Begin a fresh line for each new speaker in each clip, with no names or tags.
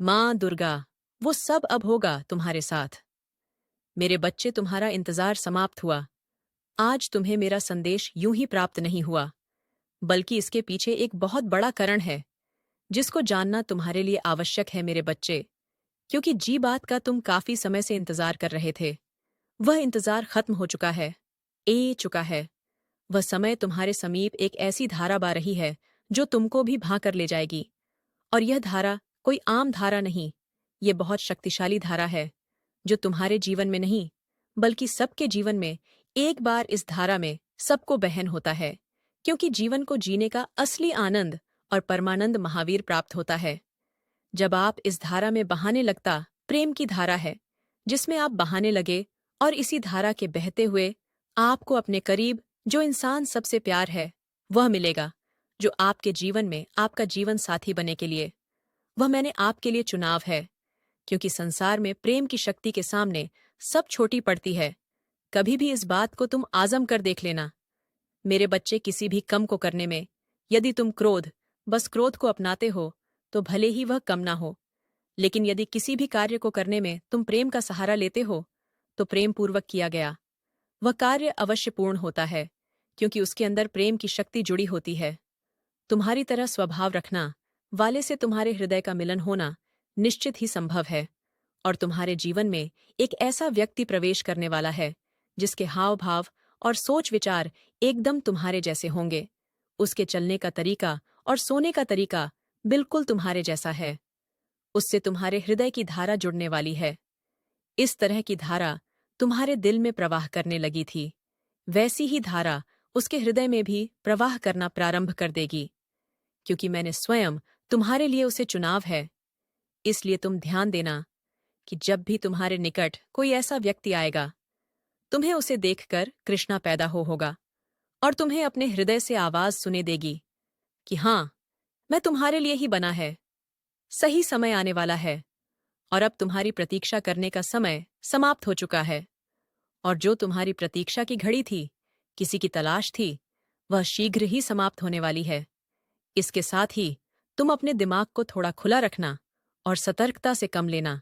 माँ दुर्गा, वो सब अब होगा तुम्हारे साथ। मेरे बच्चे, तुम्हारा इंतजार समाप्त हुआ। आज तुम्हें मेरा संदेश यूं ही प्राप्त नहीं हुआ, बल्कि इसके पीछे एक बहुत बड़ा कारण है, जिसको जानना तुम्हारे लिए आवश्यक है मेरे बच्चे। क्योंकि जी बात का तुम काफी समय से इंतजार कर रहे थे, वह इंतजार खत्म हो चुका है, चुका है। वह समय तुम्हारे समीप एक ऐसी धारा बह रही है, जो तुमको भी भां कर ले जाएगी। और यह धारा कोई आम धारा नहीं, ये बहुत शक्तिशाली धारा है, जो तुम्हारे जीवन में नहीं, बल्कि सबके जीवन में एक बार इस धारा में सबको बहन होता है। क्योंकि जीवन को जीने का असली आनंद और परमानंद महावीर प्राप्त होता है जब आप इस धारा में बहाने लगता। प्रेम की धारा है, जिसमें आप बहाने लगे, और इसी धारा के बहते हुए आपको अपने करीब जो इंसान सबसे प्यार है वह मिलेगा, जो आपके जीवन में आपका जीवन साथी बने के लिए। वह मैंने आपके लिए चुनाव है। क्योंकि संसार में प्रेम की शक्ति के सामने सब छोटी पड़ती है। कभी भी इस बात को तुम आजम कर देख लेना मेरे बच्चे। किसी भी कम को करने में यदि तुम बस क्रोध को अपनाते हो, तो भले ही वह कम ना हो, लेकिन यदि किसी भी कार्य को करने में तुम प्रेम का सहारा लेते हो, तो प्रेम पूर्वक किया गया वह कार्य अवश्य पूर्ण होता है। क्योंकि उसके अंदर प्रेम की शक्ति जुड़ी होती है। तुम्हारी तरह स्वभाव रखना वाले से तुम्हारे हृदय का मिलन होना निश्चित ही संभव है। और तुम्हारे जीवन में एक ऐसा व्यक्ति प्रवेश करने वाला है, जिसके हाव भाव और सोच विचार एकदम तुम्हारे जैसे होंगे। उसके चलने का तरीका और सोने का तरीका बिल्कुल तुम्हारे जैसा है। उससे तुम्हारे हृदय की धारा जुड़ने वाली है। इस तरह की धारा तुम्हारे दिल में प्रवाह करने लगी थी, वैसी ही धारा उसके हृदय में भी प्रवाह करना प्रारंभ कर देगी। क्योंकि मैंने स्वयं तुम्हारे लिए उसे चुनाव है। इसलिए तुम ध्यान देना कि जब भी तुम्हारे निकट कोई ऐसा व्यक्ति आएगा, तुम्हें उसे देखकर कृष्णा पैदा होगा, और तुम्हें अपने हृदय से आवाज सुने देगी कि हाँ, मैं तुम्हारे लिए ही बना है। सही समय आने वाला है, और अब तुम्हारी प्रतीक्षा करने का समय समाप्त हो चुका है। और जो तुम्हारी प्रतीक्षा की घड़ी थी, किसी की तलाश थी, वह शीघ्र ही समाप्त होने वाली है। इसके साथ ही तुम अपने दिमाग को थोड़ा खुला रखना और सतर्कता से कम लेना।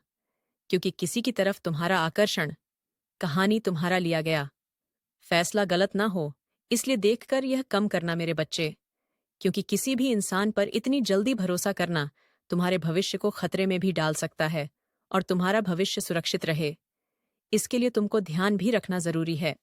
क्योंकि किसी की तरफ तुम्हारा आकर्षण, कहानी तुम्हारा लिया गया फैसला गलत ना हो, इसलिए देखकर यह कम करना मेरे बच्चे। क्योंकि किसी भी इंसान पर इतनी जल्दी भरोसा करना तुम्हारे भविष्य को खतरे में भी डाल सकता है, और तुम्हारा भविष्य सुरक्षित रहे, इसके लिए तुमको ध्यान भी रखना जरूरी है।